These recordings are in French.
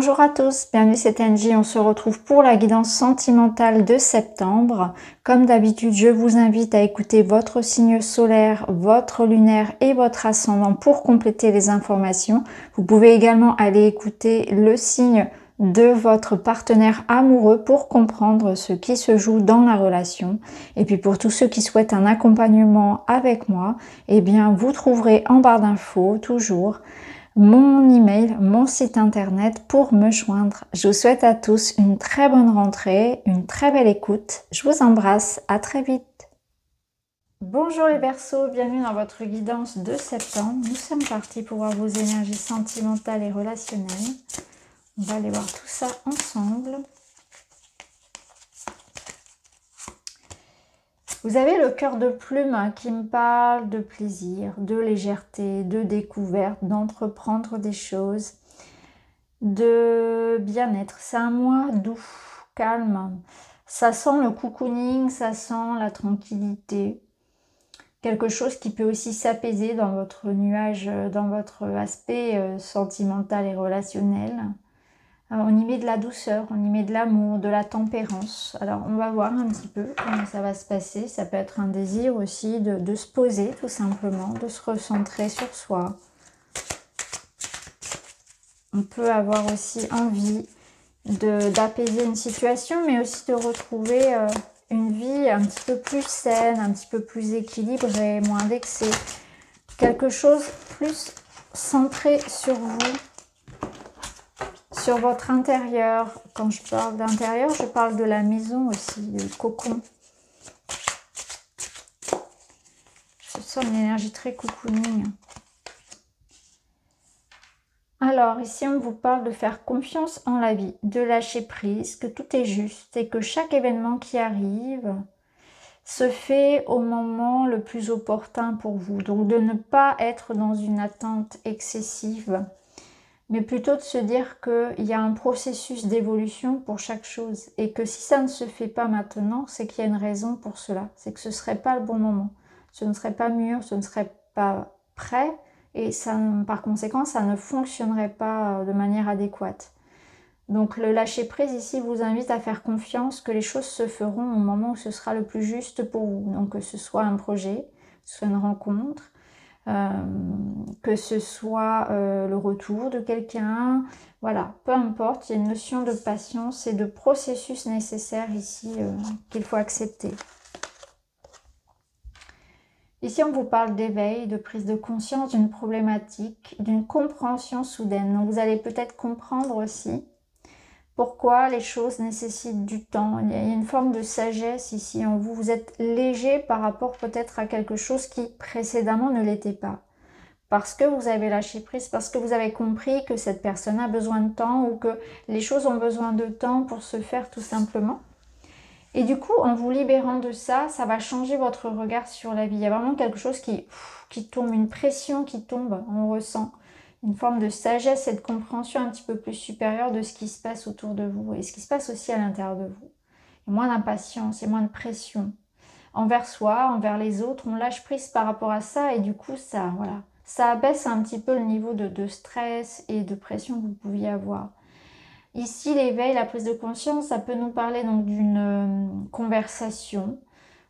Bonjour à tous, bienvenue c'est Angie, on se retrouve pour la guidance sentimentale de septembre. Comme d'habitude, je vous invite à écouter votre signe solaire, votre lunaire et votre ascendant pour compléter les informations. Vous pouvez également aller écouter le signe de votre partenaire amoureux pour comprendre ce qui se joue dans la relation. Et puis pour tous ceux qui souhaitent un accompagnement avec moi, eh bien vous trouverez en barre d'infos toujours mon email, mon site internet pour me joindre. Je vous souhaite à tous une très bonne rentrée, une très belle écoute. Je vous embrasse, à très vite. Bonjour les Verseaux, bienvenue dans votre guidance de septembre. Nous sommes partis pour voir vos énergies sentimentales et relationnelles. On va aller voir tout ça ensemble. Vous avez le cœur de plume qui me parle de plaisir, de légèreté, de découverte, d'entreprendre des choses, de bien-être. C'est un mois doux, calme. Ça sent le cocooning, ça sent la tranquillité. Quelque chose qui peut aussi s'apaiser dans votre nuage, dans votre aspect sentimental et relationnel. On y met de la douceur, on y met de l'amour, de la tempérance. Alors, on va voir un petit peu comment ça va se passer. Ça peut être un désir aussi de se poser, tout simplement, de se recentrer sur soi. On peut avoir aussi envie d'apaiser une situation, mais aussi de retrouver une vie un petit peu plus saine, un petit peu plus équilibrée, moins d'excès. Quelque chose plus centré sur vous. Sur votre intérieur. Quand je parle d'intérieur, je parle de la maison aussi, du cocon. Je sens une énergie très cocooning. Alors, ici, on vous parle de faire confiance en la vie, de lâcher prise, que tout est juste et que chaque événement qui arrive se fait au moment le plus opportun pour vous. Donc, de ne pas être dans une attente excessive, mais plutôt de se dire qu'il y a un processus d'évolution pour chaque chose et que si ça ne se fait pas maintenant, c'est qu'il y a une raison pour cela. C'est que ce ne serait pas le bon moment, ce ne serait pas mûr, ce ne serait pas prêt et ça, par conséquent, ça ne fonctionnerait pas de manière adéquate. Donc le lâcher-prise ici vous invite à faire confiance que les choses se feront au moment où ce sera le plus juste pour vous. Donc que ce soit un projet, que ce soit une rencontre, que ce soit le retour de quelqu'un, voilà, peu importe, il y a une notion de patience et de processus nécessaire ici qu'il faut accepter. Ici, on vous parle d'éveil, de prise de conscience d'une problématique, d'une compréhension soudaine. Donc, vous allez peut-être comprendre aussi pourquoi les choses nécessitent du temps. Il y a une forme de sagesse ici en vous. Vous êtes léger par rapport peut-être à quelque chose qui précédemment ne l'était pas. Parce que vous avez lâché prise, parce que vous avez compris que cette personne a besoin de temps ou que les choses ont besoin de temps pour se faire tout simplement. Et du coup, en vous libérant de ça, ça va changer votre regard sur la vie. Il y a vraiment quelque chose qui tombe, une pression qui tombe, on ressent. Une forme de sagesse et de compréhension un petit peu plus supérieure de ce qui se passe autour de vous et ce qui se passe aussi à l'intérieur de vous. Il y a moins d'impatience, il y a moins de pression. Envers soi, envers les autres, on lâche prise par rapport à ça et du coup, ça, voilà, ça abaisse un petit peu le niveau de stress et de pression que vous pouviez avoir. Ici, l'éveil, la prise de conscience, ça peut nous parler donc d'une conversation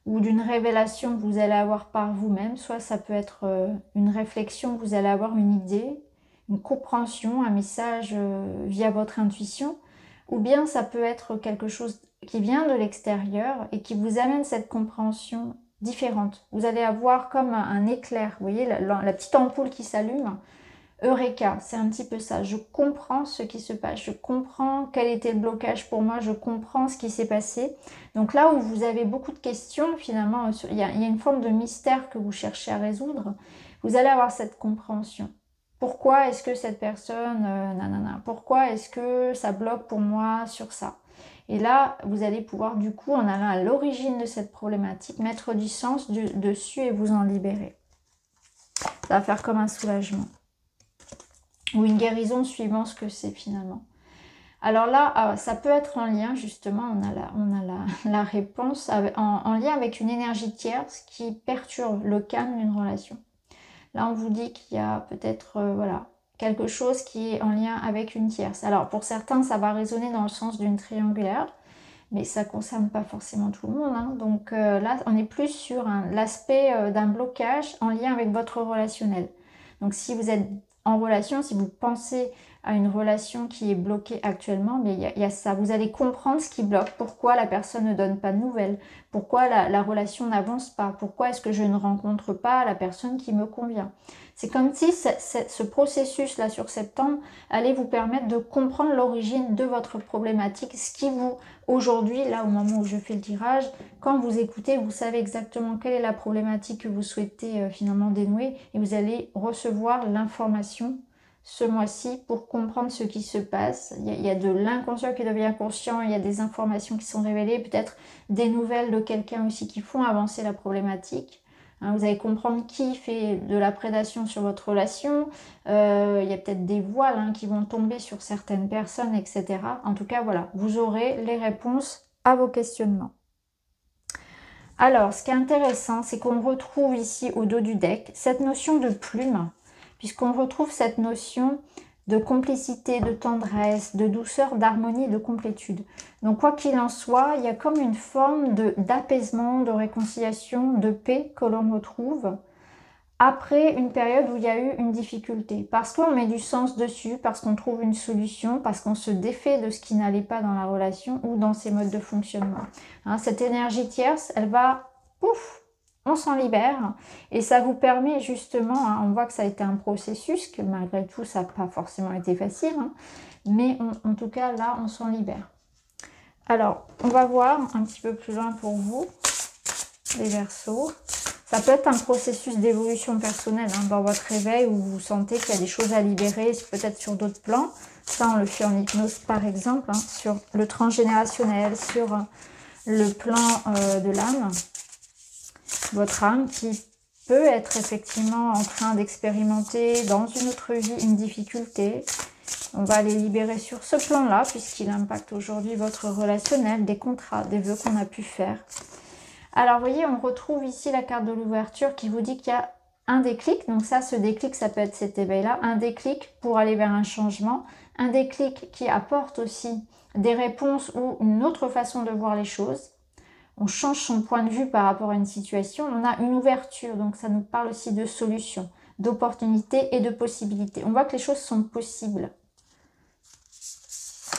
ou d'une révélation que vous allez avoir par vous-même. Soit ça peut être une réflexion, vous allez avoir une idée, une compréhension, un message via votre intuition. Ou bien ça peut être quelque chose qui vient de l'extérieur et qui vous amène cette compréhension différente. Vous allez avoir comme un éclair, vous voyez, la petite ampoule qui s'allume. Eureka, c'est un petit peu ça. Je comprends ce qui se passe, je comprends quel était le blocage pour moi, je comprends ce qui s'est passé. Donc là où vous avez beaucoup de questions, finalement, il y a une forme de mystère que vous cherchez à résoudre, vous allez avoir cette compréhension. Pourquoi est-ce que cette personne, nanana, pourquoi est-ce que ça bloque pour moi sur ça? Et là, vous allez pouvoir du coup, en allant à l'origine de cette problématique, mettre du sens dessus et vous en libérer. Ça va faire comme un soulagement. Ou une guérison suivant ce que c'est finalement. Alors là, ça peut être en lien, justement, on a la réponse, en lien avec une énergie tierce qui perturbe le calme d'une relation. Là, on vous dit qu'il y a peut-être voilà, quelque chose qui est en lien avec une tierce. Alors pour certains, ça va résonner dans le sens d'une triangulaire, mais ça ne concerne pas forcément tout le monde. Hein. Donc là, on est plus sur l'aspect d'un blocage en lien avec votre relationnel. Donc si vous êtes en relation, si vous pensez à une relation qui est bloquée actuellement, mais il y a ça. Vous allez comprendre ce qui bloque, pourquoi la personne ne donne pas de nouvelles, pourquoi la relation n'avance pas, pourquoi est-ce que je ne rencontre pas la personne qui me convient. C'est comme si ce processus-là sur septembre allait vous permettre de comprendre l'origine de votre problématique, ce qui vous, aujourd'hui, là au moment où je fais le tirage, quand vous écoutez, vous savez exactement quelle est la problématique que vous souhaitez finalement dénouer et vous allez recevoir l'information ce mois-ci pour comprendre ce qui se passe. Il y a de l'inconscient qui devient conscient, il y a des informations qui sont révélées, peut-être des nouvelles de quelqu'un aussi qui font avancer la problématique. Hein, vous allez comprendre qui fait de la prédation sur votre relation. Il y a peut-être des voiles qui vont tomber sur certaines personnes, etc. En tout cas, voilà, vous aurez les réponses à vos questionnements. Alors, ce qui est intéressant, c'est qu'on retrouve ici au dos du deck cette notion de plume, puisqu'on retrouve cette notion de complicité, de tendresse, de douceur, d'harmonie et de complétude. Donc quoi qu'il en soit, il y a comme une forme d'apaisement, de réconciliation, de paix que l'on retrouve après une période où il y a eu une difficulté. Parce qu'on met du sens dessus, parce qu'on trouve une solution, parce qu'on se défait de ce qui n'allait pas dans la relation ou dans ses modes de fonctionnement. Hein, cette énergie tierce, elle va, pouf, on s'en libère et ça vous permet justement, hein, on voit que ça a été un processus, que malgré tout ça n'a pas forcément été facile, hein, mais en tout cas là on s'en libère. Alors on va voir un petit peu plus loin pour vous, les Verseaux. Ça peut être un processus d'évolution personnelle dans votre réveil où vous sentez qu'il y a des choses à libérer, peut-être sur d'autres plans. Ça on le fait en hypnose par exemple, sur le transgénérationnel, sur le plan de l'âme. Votre âme qui peut être effectivement en train d'expérimenter dans une autre vie une difficulté. On va les libérer sur ce plan-là puisqu'il impacte aujourd'hui votre relationnel, des contrats, des vœux qu'on a pu faire. Alors vous voyez, on retrouve ici la carte de l'ouverture qui vous dit qu'il y a un déclic. Donc ça, ce déclic, ça peut être cet éveil-là. Un déclic pour aller vers un changement. Un déclic qui apporte aussi des réponses ou une autre façon de voir les choses. On change son point de vue par rapport à une situation, on a une ouverture, donc ça nous parle aussi de solutions, d'opportunités et de possibilités. On voit que les choses sont possibles.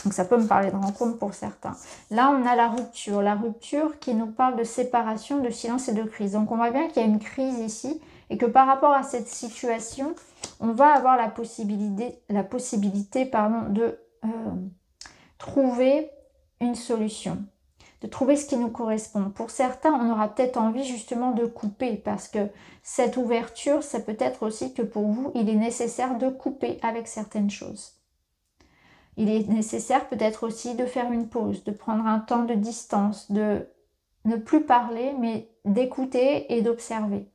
Donc ça peut me parler de rencontre pour certains. Là, on a la rupture qui nous parle de séparation, de silence et de crise. Donc on voit bien qu'il y a une crise ici et que par rapport à cette situation, on va avoir la possibilité de trouver une solution, de trouver ce qui nous correspond. Pour certains, on aura peut-être envie justement de couper parce que cette ouverture, ça peut être aussi que pour vous, il est nécessaire de couper avec certaines choses. Il est nécessaire peut-être aussi de faire une pause, de prendre un temps de distance, de ne plus parler, mais d'écouter et d'observer.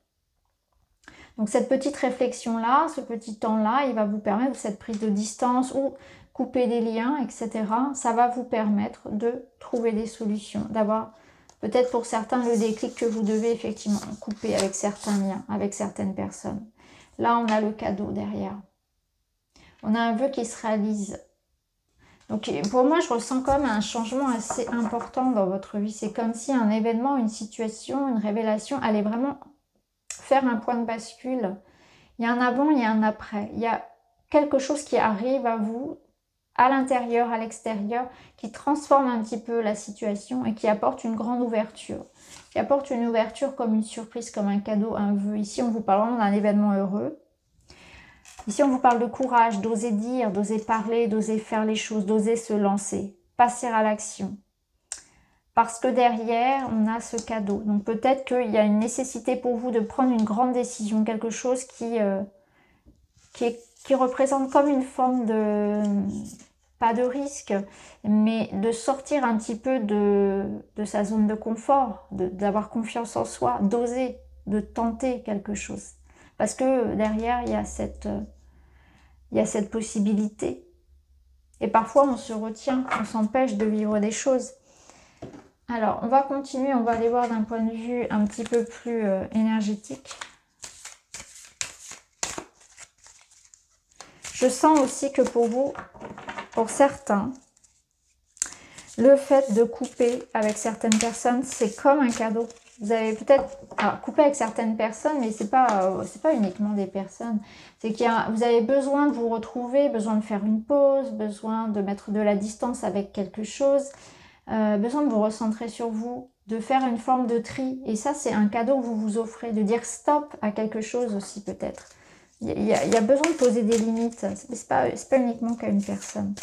Donc cette petite réflexion-là, ce petit temps-là, il va vous permettre cette prise de distance ou couper des liens, etc. Ça va vous permettre de trouver des solutions, d'avoir peut-être pour certains le déclic que vous devez effectivement couper avec certains liens, avec certaines personnes. Là, on a le cadeau derrière. On a un vœu qui se réalise. Donc pour moi, je ressens comme un changement assez important dans votre vie. C'est comme si un événement, une situation, une révélation allait vraiment faire un point de bascule. Il y a un avant, il y a un après. Il y a quelque chose qui arrive à vous, à l'intérieur, à l'extérieur, qui transforme un petit peu la situation et qui apporte une grande ouverture. Qui apporte une ouverture comme une surprise, comme un cadeau, un vœu. Ici, on vous parle vraiment d'un événement heureux. Ici, on vous parle de courage, d'oser dire, d'oser parler, d'oser faire les choses, d'oser se lancer, passer à l'action. Parce que derrière, on a ce cadeau. Donc peut-être qu'il y a une nécessité pour vous de prendre une grande décision, quelque chose qui représente comme une forme de, pas de risque, mais de sortir un petit peu de sa zone de confort, d'avoir confiance en soi, d'oser, de tenter quelque chose. Parce que derrière, il y a cette possibilité. Et parfois, on se retient, on s'empêche de vivre des choses. Alors, on va continuer, on va aller voir d'un point de vue un petit peu plus énergétique. Je sens aussi que pour vous, pour certains, le fait de couper avec certaines personnes, c'est comme un cadeau. Vous avez peut-être coupé avec certaines personnes, mais c'est pas uniquement des personnes. C'est vous avez besoin de vous retrouver, besoin de faire une pause, besoin de mettre de la distance avec quelque chose, besoin de vous recentrer sur vous, de faire une forme de tri. Et ça, c'est un cadeau que vous vous offrez, de dire stop à quelque chose aussi peut-être. Il y a besoin de poser des limites. C'est pas uniquement qu'à une personne.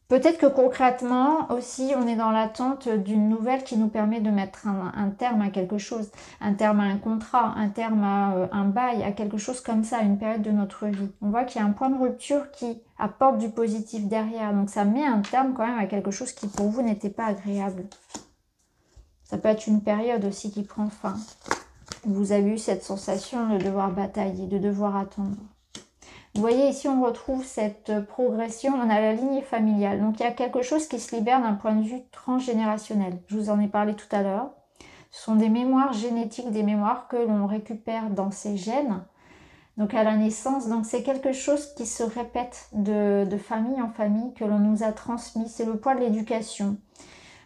Peut-être que concrètement aussi, on est dans l'attente d'une nouvelle qui nous permet de mettre un terme à quelque chose, un terme à un contrat, un terme à un bail, à quelque chose comme ça, à une période de notre vie. On voit qu'il y a un point de rupture qui apporte du positif derrière. Donc ça met un terme quand même à quelque chose qui pour vous n'était pas agréable. Ça peut être une période aussi qui prend fin. Vous avez eu cette sensation de devoir batailler, de devoir attendre. Vous voyez, ici, on retrouve cette progression. On a la lignée familiale. Donc, il y a quelque chose qui se libère d'un point de vue transgénérationnel. Je vous en ai parlé tout à l'heure. Ce sont des mémoires génétiques, des mémoires que l'on récupère dans ces gènes. Donc, à la naissance. Donc, c'est quelque chose qui se répète de famille en famille, que l'on nous a transmis. C'est le poids de l'éducation.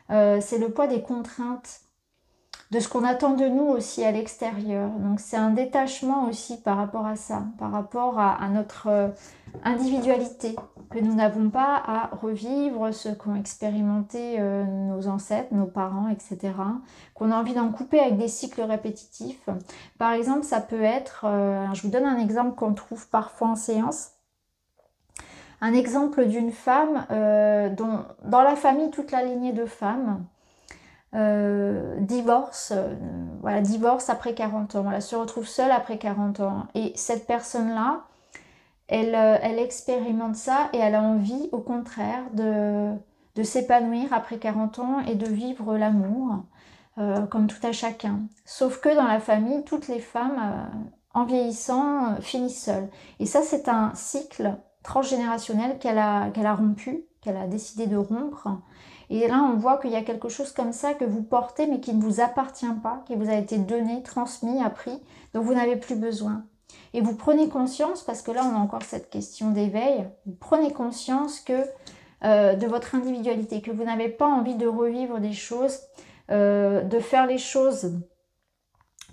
C'est le poids des contraintes, de ce qu'on attend de nous aussi à l'extérieur. Donc c'est un détachement aussi par rapport à ça, par rapport à notre individualité, que nous n'avons pas à revivre ce qu'ont expérimenté nos ancêtres, nos parents, etc. Qu'on a envie d'en couper avec des cycles répétitifs. Par exemple, ça peut être, je vous donne un exemple qu'on trouve parfois en séance, un exemple d'une femme dont dans la famille, toute la lignée de femmes, divorce après 40 ans, elle se retrouve seule après 40 ans, et cette personne-là, elle expérimente ça et elle a envie au contraire de s'épanouir après 40 ans et de vivre l'amour comme tout à chacun. Sauf que dans la famille, toutes les femmes en vieillissant finissent seules. Et ça, c'est un cycle transgénérationnel qu'elle a rompu, qu'elle a décidé de rompre. Et là, on voit qu'il y a quelque chose comme ça que vous portez, mais qui ne vous appartient pas, qui vous a été donné, transmis, appris, dont vous n'avez plus besoin. Et vous prenez conscience, parce que là, on a encore cette question d'éveil, vous prenez conscience que de votre individualité, que vous n'avez pas envie de revivre des choses, de faire les choses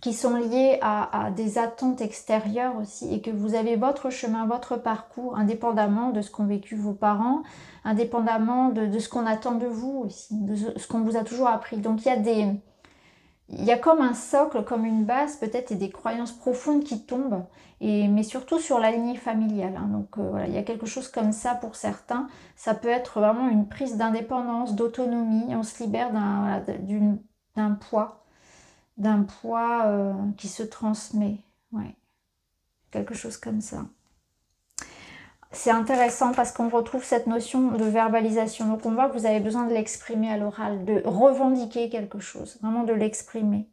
qui sont liées à des attentes extérieures aussi, et que vous avez votre chemin, votre parcours, indépendamment de ce qu'ont vécu vos parents, indépendamment de ce qu'on attend de vous aussi, de ce qu'on vous a toujours appris. Donc il y a comme un socle, comme une base peut-être, et des croyances profondes qui tombent, mais surtout sur la lignée familiale. Hein. Donc voilà, il y a quelque chose comme ça pour certains. Ça peut être vraiment une prise d'indépendance, d'autonomie. On se libère d'un poids qui se transmet. Ouais. Quelque chose comme ça. C'est intéressant parce qu'on retrouve cette notion de verbalisation. Donc on voit que vous avez besoin de l'exprimer à l'oral, de revendiquer quelque chose, vraiment de l'exprimer.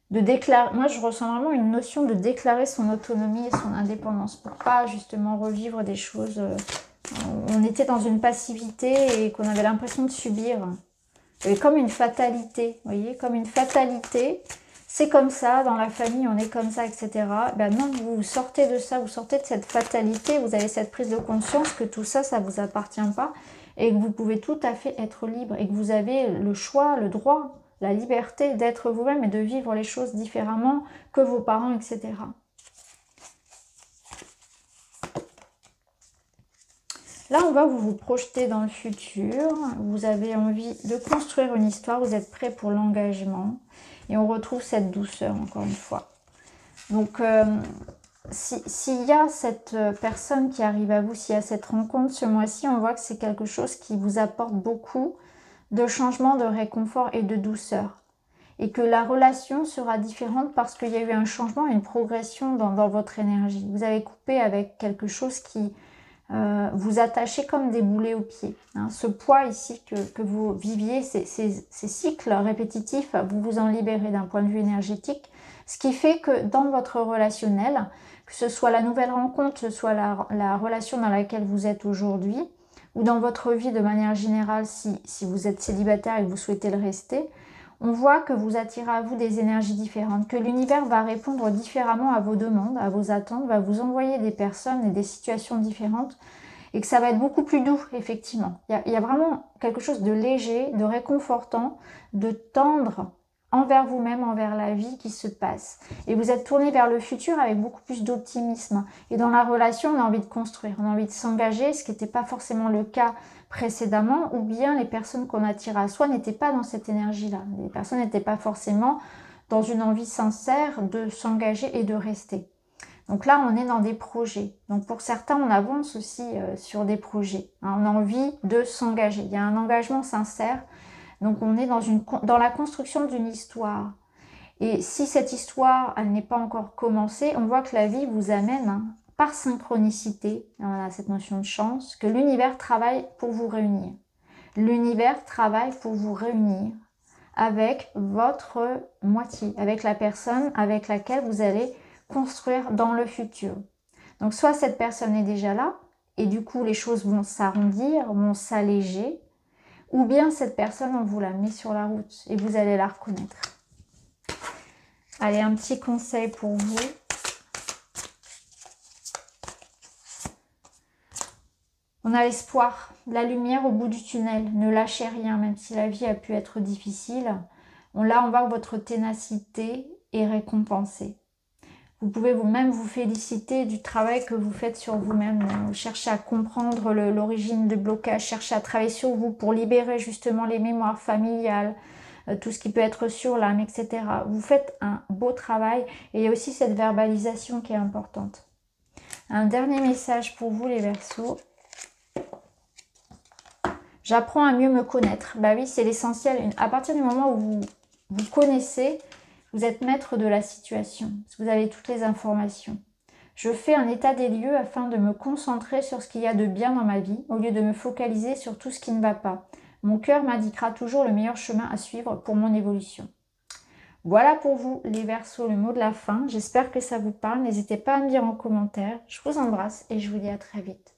De déclarer. Moi je ressens vraiment une notion de déclarer son autonomie et son indépendance pour pas justement revivre des choses. On était dans une passivité et qu'on avait l'impression de subir. Et comme une fatalité, vous voyez, comme une fatalité, c'est comme ça, dans la famille, on est comme ça, etc. Ben non, vous sortez de ça, vous sortez de cette fatalité, vous avez cette prise de conscience que tout ça, ça ne vous appartient pas, et que vous pouvez tout à fait être libre, et que vous avez le choix, le droit, la liberté d'être vous-même et de vivre les choses différemment que vos parents, etc. Là, on va vous projeter dans le futur. Vous avez envie de construire une histoire. Vous êtes prêt pour l'engagement. Et on retrouve cette douceur, encore une fois. Donc, s'il y a cette personne qui arrive à vous, s'il y a cette rencontre ce mois-ci, on voit que c'est quelque chose qui vous apporte beaucoup de changement, de réconfort et de douceur. Et que la relation sera différente parce qu'il y a eu un changement, une progression dans votre énergie. Vous avez coupé avec quelque chose qui... vous attachez comme des boulets aux pieds. Hein. Ce poids ici que vous viviez, ces cycles répétitifs, vous vous en libérez d'un point de vue énergétique. Ce qui fait que dans votre relationnel, que ce soit la nouvelle rencontre, que ce soit la relation dans laquelle vous êtes aujourd'hui, ou dans votre vie de manière générale, si vous êtes célibataire et que vous souhaitez le rester, On voit que vous attirez à vous des énergies différentes, que l'univers va répondre différemment à vos demandes, à vos attentes, va vous envoyer des personnes et des situations différentes et que ça va être beaucoup plus doux, effectivement. Il y a vraiment quelque chose de léger, de réconfortant, de tendre envers vous-même, envers la vie qui se passe. Et vous êtes tourné vers le futur avec beaucoup plus d'optimisme. Et dans la relation, on a envie de construire, on a envie de s'engager, ce qui n'était pas forcément le cas précédemment, ou bien les personnes qu'on attire à soi n'étaient pas dans cette énergie-là. Les personnes n'étaient pas forcément dans une envie sincère de s'engager et de rester. Donc là, on est dans des projets. Donc pour certains, on avance aussi sur des projets. On a envie de s'engager. Il y a un engagement sincère. Donc on est dans la construction d'une histoire. Et si cette histoire, elle n'est pas encore commencée, on voit que la vie vous amène, par synchronicité, on a cette notion de chance, que l'univers travaille pour vous réunir. L'univers travaille pour vous réunir avec votre moitié, avec la personne avec laquelle vous allez construire dans le futur. Donc soit cette personne est déjà là, et du coup les choses vont s'arrondir, vont s'alléger, ou bien cette personne, on vous la met sur la route et vous allez la reconnaître. Allez, un petit conseil pour vous. On a l'espoir, la lumière au bout du tunnel. Ne lâchez rien, même si la vie a pu être difficile. Là, on voit que votre ténacité est récompensée. Vous pouvez vous-même vous féliciter du travail que vous faites sur vous-même. Cherchez à comprendre l'origine du blocage, cherchez à travailler sur vous pour libérer justement les mémoires familiales, tout ce qui peut être sur l'âme, etc. Vous faites un beau travail et il y a aussi cette verbalisation qui est importante. Un dernier message pour vous les Verseaux. J'apprends à mieux me connaître. Bah oui, c'est l'essentiel. À partir du moment où vous connaissez, vous êtes maître de la situation. Vous avez toutes les informations. Je fais un état des lieux afin de me concentrer sur ce qu'il y a de bien dans ma vie, au lieu de me focaliser sur tout ce qui ne va pas. Mon cœur m'indiquera toujours le meilleur chemin à suivre pour mon évolution. Voilà pour vous les Verseaux, le mot de la fin. J'espère que ça vous parle. N'hésitez pas à me dire en commentaire. Je vous embrasse et je vous dis à très vite.